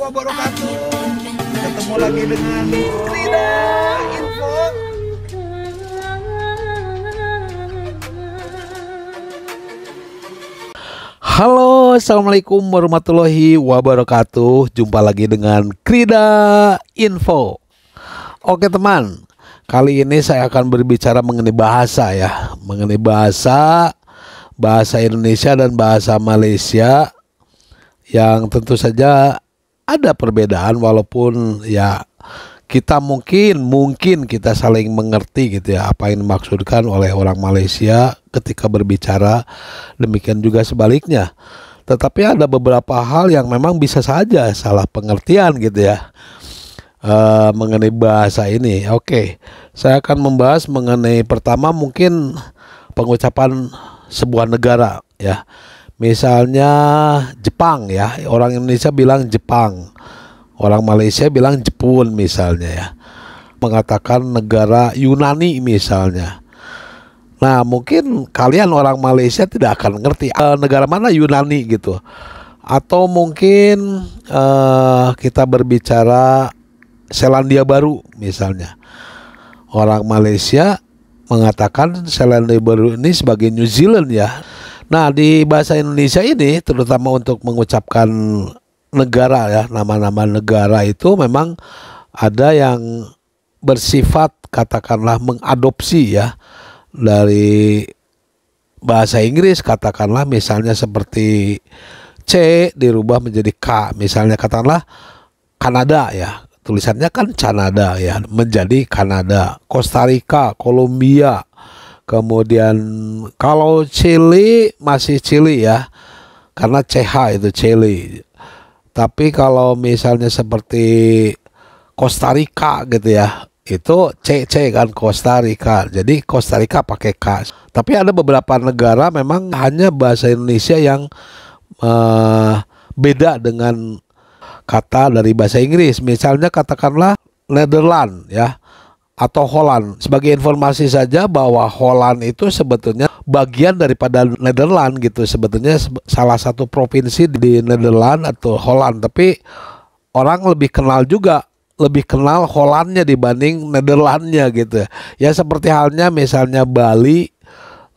wabarakatuh. Ketemu lagi dengan Rida Info. Halo, assalamualaikum warahmatullahi wabarakatuh. Jumpa lagi dengan Krida Info. Oke teman, kali ini saya akan berbicara mengenai bahasa ya, mengenai bahasa Indonesia dan bahasa Malaysia yang tentu saja ada perbedaan, walaupun ya kita mungkin kita saling mengerti gitu ya apa yang dimaksudkan oleh orang Malaysia ketika berbicara, demikian juga sebaliknya. Tetapi ada beberapa hal yang memang bisa saja salah pengertian gitu ya mengenai bahasa ini. Oke, saya akan membahas mengenai pertama mungkin pengucapan sebuah negara ya. Misalnya Jepang ya, orang Indonesia bilang Jepang, orang Malaysia bilang Jepun misalnya ya. Mengatakan negara Yunani misalnya. Nah mungkin kalian orang Malaysia tidak akan ngerti negara mana Yunani gitu. Atau mungkin kita berbicara Selandia Baru misalnya. Orang Malaysia mengatakan Selandia Baru ini sebagai New Zealand ya. Nah di bahasa Indonesia ini terutama untuk mengucapkan negara ya, nama-nama negara itu memang ada yang bersifat katakanlah mengadopsi ya dari bahasa Inggris, katakanlah misalnya seperti C dirubah menjadi K, misalnya katakanlah Kanada ya, tulisannya kan Canada ya, menjadi Kanada. Costa Rica, Kolombia. Kemudian kalau Chili masih Chili ya, karena CH itu Chili. Tapi kalau misalnya seperti Costa Rica gitu ya, itu CC kan Costa Rica. Jadi Costa Rica pakai K. Tapi ada beberapa negara memang hanya bahasa Indonesia yang beda dengan kata dari bahasa Inggris. Misalnya katakanlah Netherlands ya, atau Holland. Sebagai informasi saja bahwa Holland itu sebetulnya bagian daripada Netherlands gitu. Sebetulnya salah satu provinsi di Netherlands atau Holland. Tapi orang lebih kenal Hollandnya dibanding Netherlandsnya gitu. Ya seperti halnya misalnya Bali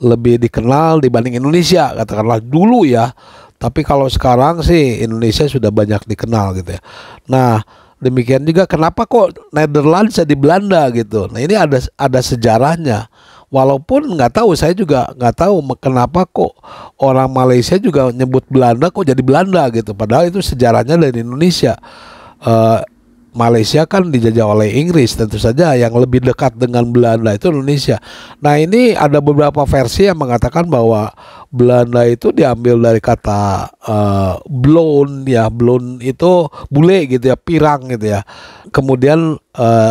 lebih dikenal dibanding Indonesia, katakanlah dulu ya. Tapi kalau sekarang sih Indonesia sudah banyak dikenal gitu ya. Nah demikian juga kenapa kok Netherlands jadi Belanda gitu. Nah ini ada sejarahnya. Walaupun saya juga nggak tahu kenapa kok orang Malaysia juga nyebut Belanda kok jadi Belanda gitu. Padahal itu sejarahnya dari Indonesia. Malaysia kan dijajah oleh Inggris, tentu saja yang lebih dekat dengan Belanda itu Indonesia. Nah ini ada beberapa versi yang mengatakan bahwa Belanda itu diambil dari kata blown ya, blown itu bule gitu ya, pirang gitu ya. Kemudian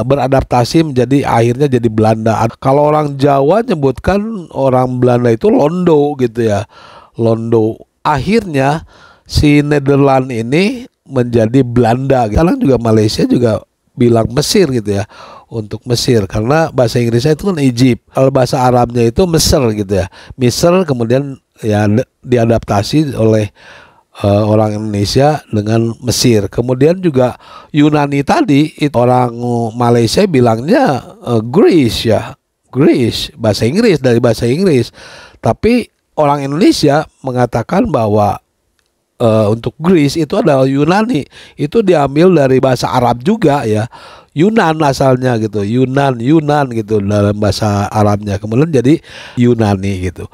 beradaptasi menjadi akhirnya jadi Belanda. Kalau orang Jawa nyebutkan orang Belanda itu Londo gitu ya, Londo. Akhirnya si Netherlands ini menjadi Belanda. Sekarang juga Malaysia juga bilang Mesir gitu ya, untuk Mesir karena bahasa Inggrisnya itu kan Egypt. Kalau bahasa Arabnya itu Mesir gitu ya, Mesir. Kemudian ya diadaptasi oleh orang Indonesia dengan Mesir. Kemudian juga Yunani tadi itu orang Malaysia bilangnya Greece ya, Greece, bahasa Inggris, dari bahasa Inggris. Tapi orang Indonesia mengatakan bahwa untuk Greece itu adalah Yunani, itu diambil dari bahasa Arab juga ya, Yunan asalnya gitu, Yunan gitu dalam bahasa Arabnya, kemudian jadi Yunani gitu.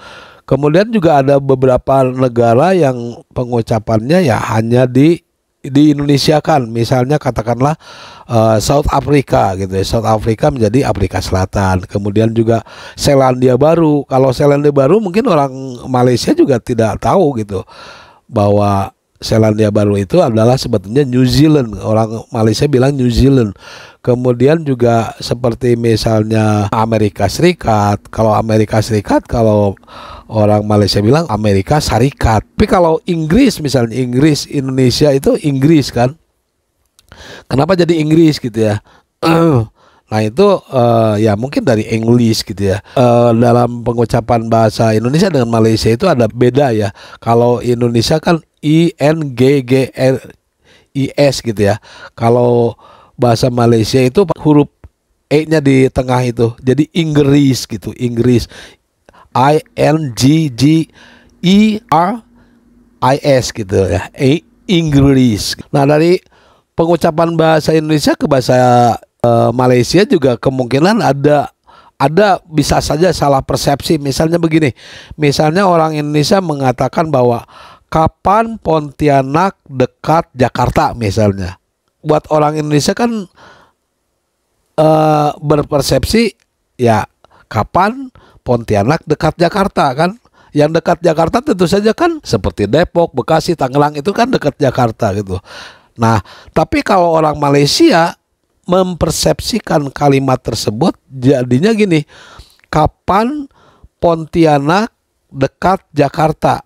Kemudian juga ada beberapa negara yang pengucapannya ya hanya di Indonesia kan, misalnya katakanlah South Africa gitu ya, South Africa menjadi Afrika Selatan. Kemudian juga Selandia Baru. Kalau Selandia Baru mungkin orang Malaysia juga tidak tahu gitu bahwa Selandia Baru itu adalah sebetulnya New Zealand. Orang Malaysia bilang New Zealand. Kemudian juga seperti misalnya Amerika Serikat. Kalau Amerika Serikat, kalau orang Malaysia bilang Amerika Serikat. Tapi kalau Inggris misalnya, Inggris, Indonesia itu Inggris kan. Kenapa jadi Inggris gitu ya? Nah itu ya mungkin dari English gitu ya. Dalam pengucapan bahasa Indonesia dengan Malaysia itu ada beda ya. Kalau Indonesia kan IS gitu ya. Kalau bahasa Malaysia itu huruf E-nya di tengah itu. Jadi Inggris gitu, Inggris. INGGERIS gitu ya. Inggris. Nah, dari pengucapan bahasa Indonesia ke bahasa Malaysia juga kemungkinan ada bisa saja salah persepsi. Misalnya begini, misalnya orang Indonesia mengatakan bahwa kapan Pontianak dekat Jakarta misalnya. Buat orang Indonesia kan berpersepsi ya kapan Pontianak dekat Jakarta kan. Yang dekat Jakarta tentu saja kan seperti Depok, Bekasi, Tangerang itu kan dekat Jakarta gitu. Nah, tapi kalau orang Malaysia mempersepsikan kalimat tersebut jadinya gini, kapan Pontianak dekat Jakarta,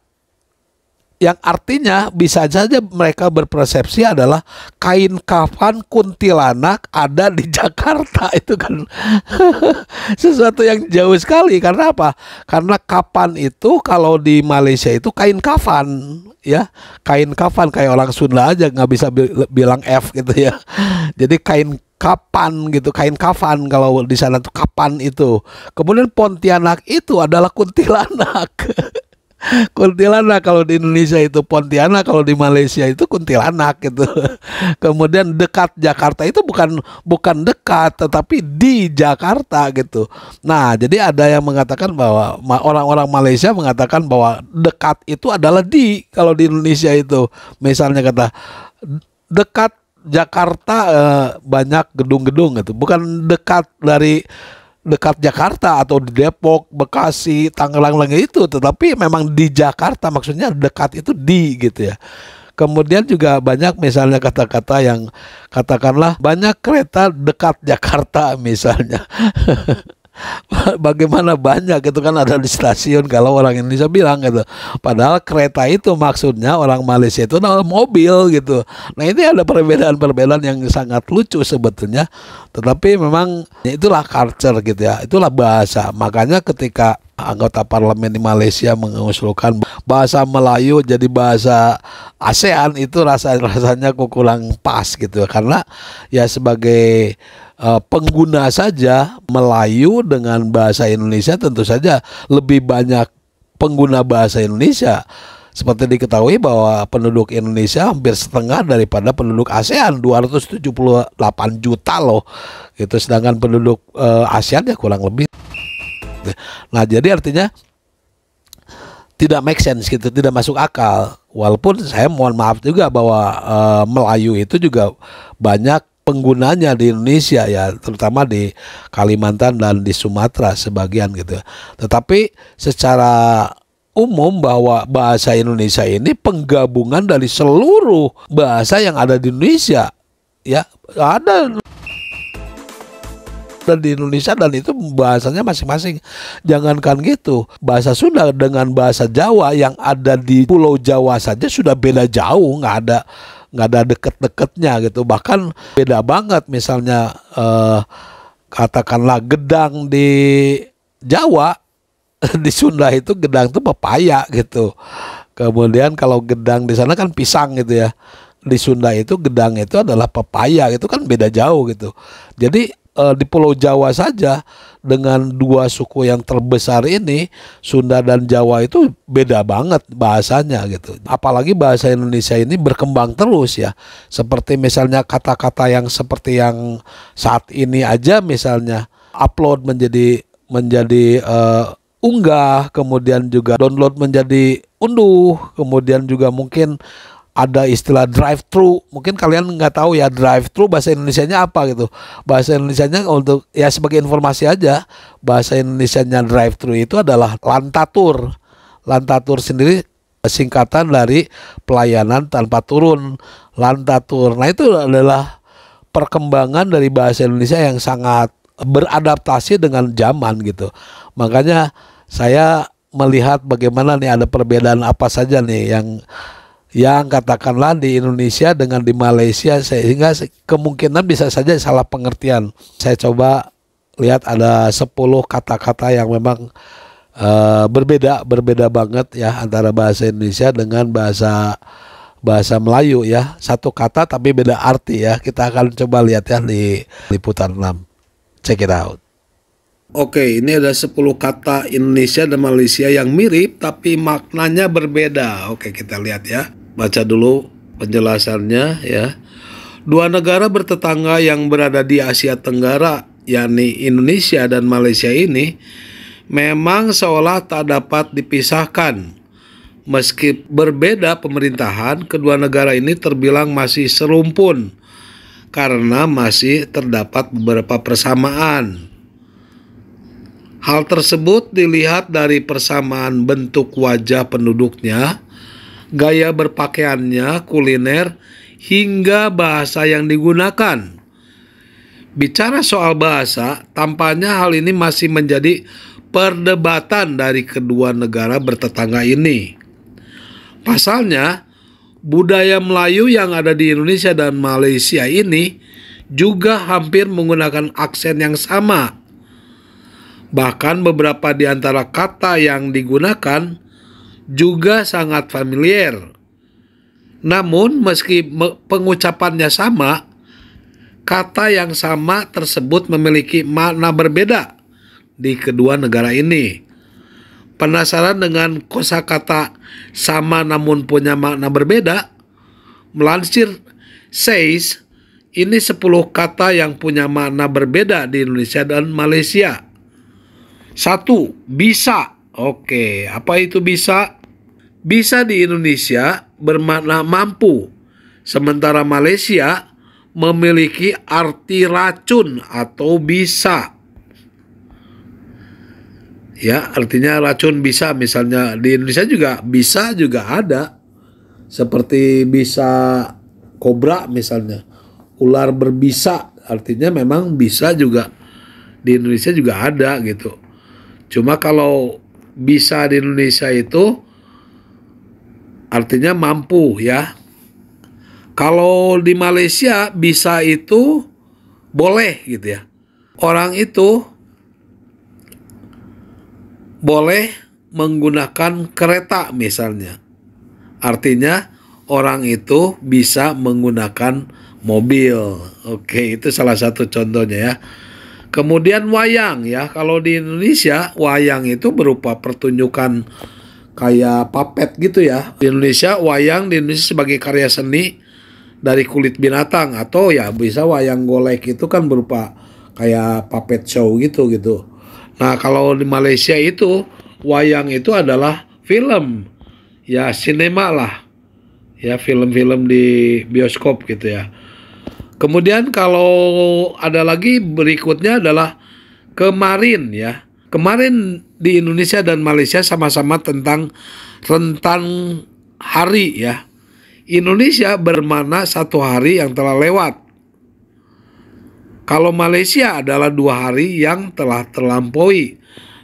yang artinya bisa saja mereka berpersepsi adalah kain kafan kuntilanak ada di Jakarta. Itu kan sesuatu yang jauh sekali. Karena apa? Karena kapan itu kalau di Malaysia itu kain kafan ya, kain kafan, kayak orang Sunda aja nggak bisa bilang F gitu ya. Jadi kain kapan gitu, kain kafan kalau di sana tuh kapan itu. Kemudian Pontianak itu adalah kuntilanak. Kuntilanak kalau di Indonesia itu Pontianak, kalau di Malaysia itu kuntilanak gitu. Kemudian dekat Jakarta itu bukan dekat tetapi di Jakarta gitu. Nah, jadi ada yang mengatakan bahwa orang-orang Malaysia mengatakan bahwa dekat itu adalah di, kalau di Indonesia itu misalnya kata dekat Jakarta banyak gedung-gedung gitu. Bukan dekat dari dekat Jakarta atau di Depok, Bekasi, Tangerang lagi itu, tetapi memang di Jakarta, maksudnya dekat itu di gitu ya. Kemudian juga banyak misalnya kata-kata yang katakanlah banyak kereta dekat Jakarta misalnya. Bagaimana banyak gitu kan ada di stasiun kalau orang Indonesia bilang gitu. Padahal kereta itu maksudnya orang Malaysia itu adalah mobil gitu. Nah, ini ada perbedaan-perbedaan yang sangat lucu sebetulnya. Tetapi memang itulah culture gitu ya. Itulah bahasa. Makanya ketika anggota parlemen di Malaysia mengusulkan bahasa Melayu jadi bahasa ASEAN, itu rasanya kok kurang pas gitu. Karena ya sebagai pengguna saja Melayu dengan bahasa Indonesia tentu saja lebih banyak pengguna bahasa Indonesia. Seperti diketahui bahwa penduduk Indonesia hampir setengah daripada penduduk ASEAN, 278 juta loh. Itu sedangkan penduduk ASEAN ya kurang lebih. Nah, jadi artinya tidak make sense gitu, tidak masuk akal. Walaupun saya mohon maaf juga bahwa Melayu itu juga banyak penggunanya di Indonesia ya, terutama di Kalimantan dan di Sumatera sebagian gitu. Tetapi secara umum bahwa bahasa Indonesia ini penggabungan dari seluruh bahasa yang ada di Indonesia ya, ada dan di Indonesia, dan itu bahasanya masing-masing. Jangankan gitu, bahasa Sunda dengan bahasa Jawa yang ada di Pulau Jawa saja sudah beda jauh, nggak ada deket-deketnya gitu. Bahkan beda banget. Misalnya katakanlah gedang di Jawa, di Sunda itu gedang itu pepaya gitu. Kemudian kalau gedang di sana kan pisang gitu ya. Di Sunda itu gedang itu adalah pepaya, itu kan beda jauh gitu. Jadi di Pulau Jawa saja dengan dua suku yang terbesar ini, Sunda dan Jawa, itu beda banget bahasanya gitu. Apalagi bahasa Indonesia ini berkembang terus ya. Seperti misalnya kata-kata yang seperti yang saat ini aja, misalnya upload menjadi unggah, kemudian juga download menjadi unduh, kemudian juga mungkin ada istilah drive thru. Mungkin kalian nggak tahu ya drive thru bahasa Indonesianya apa gitu. Bahasa Indonesianya untuk ya sebagai informasi aja, bahasa Indonesianya drive thru itu adalah lantatur. Lantatur sendiri singkatan dari pelayanan tanpa turun, lantatur. Nah, itu adalah perkembangan dari bahasa Indonesia yang sangat beradaptasi dengan zaman gitu. Makanya saya melihat bagaimana nih ada perbedaan apa saja nih yang katakanlah di Indonesia dengan di Malaysia, sehingga kemungkinan bisa saja salah pengertian. Saya coba lihat ada 10 kata-kata yang memang berbeda banget ya antara bahasa Indonesia dengan bahasa bahasa Melayu ya. Satu kata tapi beda arti ya. Kita akan coba lihat ya di liputan 6. Check it out. Oke, ini ada 10 kata Indonesia dan Malaysia yang mirip tapi maknanya berbeda. Oke, kita lihat ya. Baca dulu penjelasannya ya. Dua negara bertetangga yang berada di Asia Tenggara, yakni Indonesia dan Malaysia ini, memang seolah tak dapat dipisahkan. Meski berbeda pemerintahan, kedua negara ini terbilang masih serumpun karena masih terdapat beberapa persamaan. Hal tersebut dilihat dari persamaan bentuk wajah penduduknya, gaya berpakaiannya, kuliner, hingga bahasa yang digunakan. Bicara soal bahasa, tampaknya hal ini masih menjadi perdebatan dari kedua negara bertetangga ini. Pasalnya, budaya Melayu yang ada di Indonesia dan Malaysia ini juga hampir menggunakan aksen yang sama. Bahkan beberapa di antara kata yang digunakan juga sangat familiar. Namun meski pengucapannya sama, kata yang sama tersebut memiliki makna berbeda di kedua negara ini. Penasaran dengan kosakata sama namun punya makna berbeda? Melansir Says, ini 10 kata yang punya makna berbeda di Indonesia dan Malaysia. 1. Bisa. Oke, apa itu bisa? Bisa di Indonesia bermakna mampu, sementara Malaysia memiliki arti racun atau bisa. Ya, artinya racun bisa. Misalnya di Indonesia juga bisa juga ada. Seperti bisa kobra misalnya. Ular berbisa, artinya memang bisa juga. Di Indonesia juga ada gitu. Cuma kalau bisa di Indonesia itu artinya mampu ya. Kalau di Malaysia bisa itu boleh gitu ya. Orang itu boleh menggunakan kereta misalnya. Artinya orang itu bisa menggunakan mobil. Oke, itu salah satu contohnya ya. Kemudian wayang ya. Kalau di Indonesia wayang itu berupa pertunjukan kayak puppet gitu ya. Di Indonesia wayang di Indonesia sebagai karya seni dari kulit binatang, atau ya bisa wayang golek itu kan berupa kayak puppet show gitu. Nah, kalau di Malaysia itu wayang itu adalah film. Ya, sinema lah. Ya, film-film di bioskop gitu ya. Kemudian kalau ada lagi berikutnya adalah kemarin ya. Kemarin di Indonesia dan Malaysia sama-sama tentang rentang hari ya. Indonesia bermakna satu hari yang telah lewat. Kalau Malaysia adalah 2 hari yang telah terlampaui.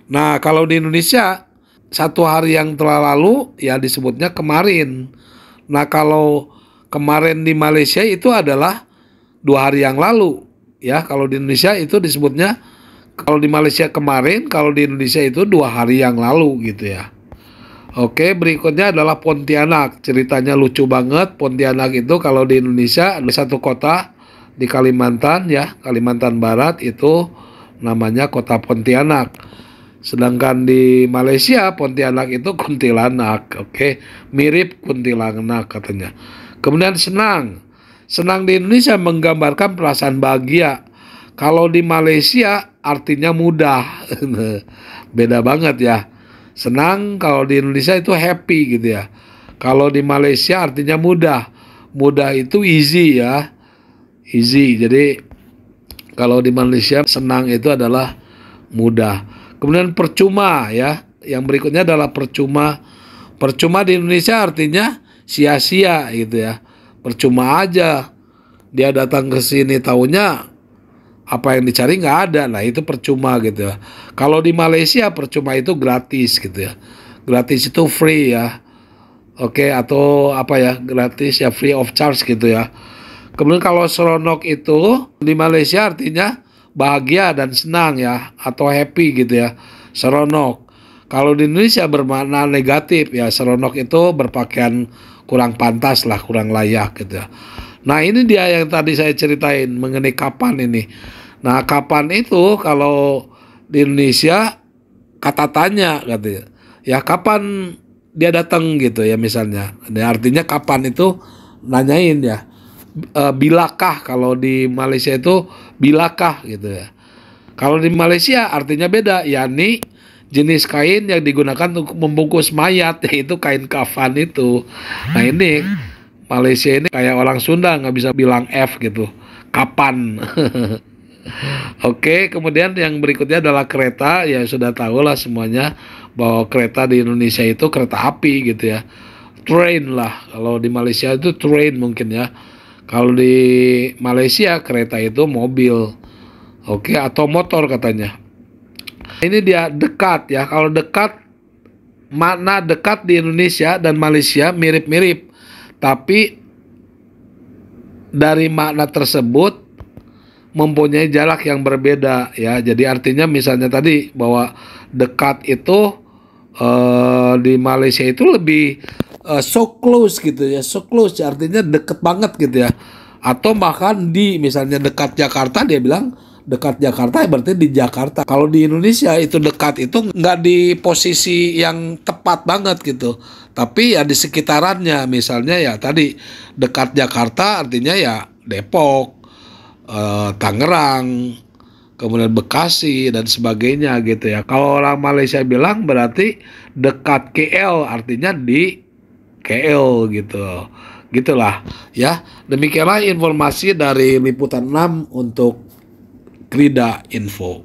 Nah, kalau di Indonesia 1 hari yang telah lalu ya disebutnya kemarin. Nah, kalau kemarin di Malaysia itu adalah 2 hari yang lalu ya. Kalau di Indonesia itu disebutnya, kalau di Malaysia kemarin, kalau di Indonesia itu 2 hari yang lalu gitu ya. Oke, berikutnya adalah Pontianak. Ceritanya lucu banget. Pontianak itu kalau di Indonesia ada satu kota di Kalimantan ya, Kalimantan Barat itu namanya kota Pontianak. Sedangkan di Malaysia Pontianak itu kuntilanak. Oke, mirip kuntilanak katanya. Kemudian senang. Senang di Indonesia menggambarkan perasaan bahagia. Kalau di Malaysia artinya mudah. Beda banget ya. Senang kalau di Indonesia itu happy gitu ya. Kalau di Malaysia artinya mudah. Mudah itu easy ya. Easy. Jadi kalau di Malaysia senang itu adalah mudah. Kemudian percuma ya. Yang berikutnya adalah percuma. Percuma di Indonesia artinya sia-sia gitu ya. Percuma aja dia datang ke sini, taunya apa yang dicari nggak ada. Nah, itu percuma gitu ya. Kalau di Malaysia percuma itu gratis gitu ya. Gratis itu free ya. Oke, atau apa ya, gratis ya, free of charge gitu ya. Kemudian kalau seronok itu di Malaysia artinya bahagia dan senang ya, atau happy gitu ya. Seronok. Kalau di Indonesia bermakna negatif ya, seronok itu berpakaian kurang pantas lah, kurang layak gitu ya. Nah ini dia yang tadi saya ceritain mengenai kapan ini. Nah kapan itu kalau di Indonesia kata tanya katanya. Ya kapan dia datang gitu ya misalnya. Nah, artinya kapan itu nanyain ya. Bilakah kalau di Malaysia itu bilakah gitu ya. Kalau di Malaysia artinya beda, yakni jenis kain yang digunakan untuk membungkus mayat, yaitu kain kafan itu. Nah ini Malaysia ini kayak orang Sunda nggak bisa bilang F gitu, kapan. Oke, kemudian yang berikutnya adalah kereta. Ya sudah tahu lah semuanya bahwa kereta di Indonesia itu kereta api gitu ya. Train lah, kalau di Malaysia itu train mungkin ya. Kalau di Malaysia kereta itu mobil. Oke, atau motor katanya. Ini dia dekat ya. Kalau dekat, makna dekat di Indonesia dan Malaysia mirip-mirip. Tapi dari makna tersebut mempunyai jarak yang berbeda ya. Jadi artinya misalnya tadi bahwa dekat itu di Malaysia itu lebih so close gitu ya. So close artinya deket banget gitu ya. Atau bahkan di misalnya dekat Jakarta, dia bilang dekat Jakarta berarti di Jakarta. Kalau di Indonesia itu dekat itu nggak di posisi yang tepat banget gitu. Tapi ya di sekitarannya, misalnya ya tadi dekat Jakarta artinya ya Depok, Tangerang, kemudian Bekasi dan sebagainya gitu ya. Kalau orang Malaysia bilang berarti dekat KL artinya di KL gitu. Gitulah ya. Demikianlah informasi dari liputan 6 untuk Krida Info.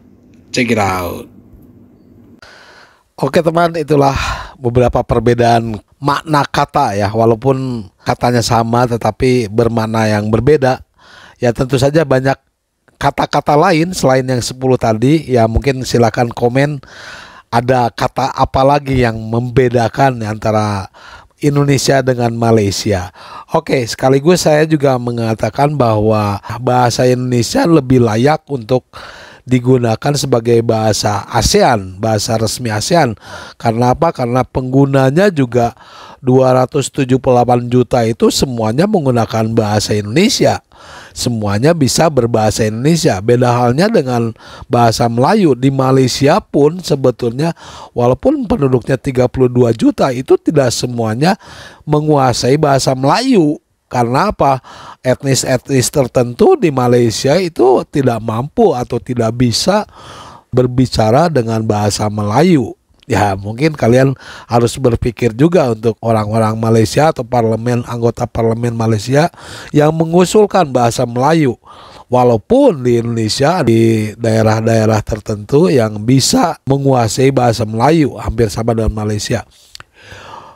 Check it out. Oke teman, itulah beberapa perbedaan makna kata ya. Walaupun katanya sama tetapi bermakna yang berbeda. Ya tentu saja banyak kata-kata lain selain yang 10 tadi. Ya mungkin silakan komen ada kata apa lagi yang membedakan antara Indonesia dengan Malaysia. Oke, sekaligus saya juga mengatakan bahwa bahasa Indonesia lebih layak untuk digunakan sebagai bahasa ASEAN, bahasa resmi ASEAN. Karena apa? Karena penggunanya juga 278 juta itu semuanya menggunakan bahasa Indonesia. Semuanya bisa berbahasa Indonesia. Beda halnya dengan bahasa Melayu. Di Malaysia pun sebetulnya walaupun penduduknya 32 juta itu tidak semuanya menguasai bahasa Melayu. Karena apa? Etnis-etnis tertentu di Malaysia itu tidak mampu atau tidak bisa berbicara dengan bahasa Melayu. Ya mungkin kalian harus berpikir juga untuk orang-orang Malaysia atau anggota parlemen Malaysia yang mengusulkan bahasa Melayu. Walaupun di Indonesia di daerah-daerah tertentu yang bisa menguasai bahasa Melayu hampir sama dengan Malaysia.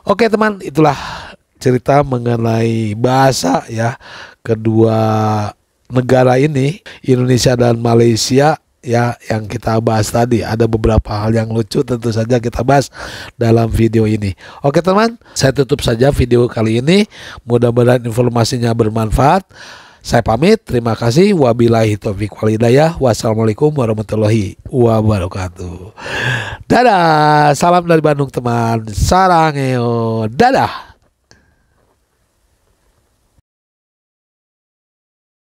Oke teman, itulah cerita mengenai bahasa ya kedua negara ini, Indonesia dan Malaysia ya, yang kita bahas tadi. Ada beberapa hal yang lucu tentu saja kita bahas dalam video ini. Oke teman, saya tutup saja video kali ini. Mudah-mudahan informasinya bermanfaat. Saya pamit, terima kasih. Wabillahi taufiq wal hidayah. Wassalamualaikum warahmatullahi wabarakatuh. Dadah, salam dari Bandung teman. Sarangeo, dadah.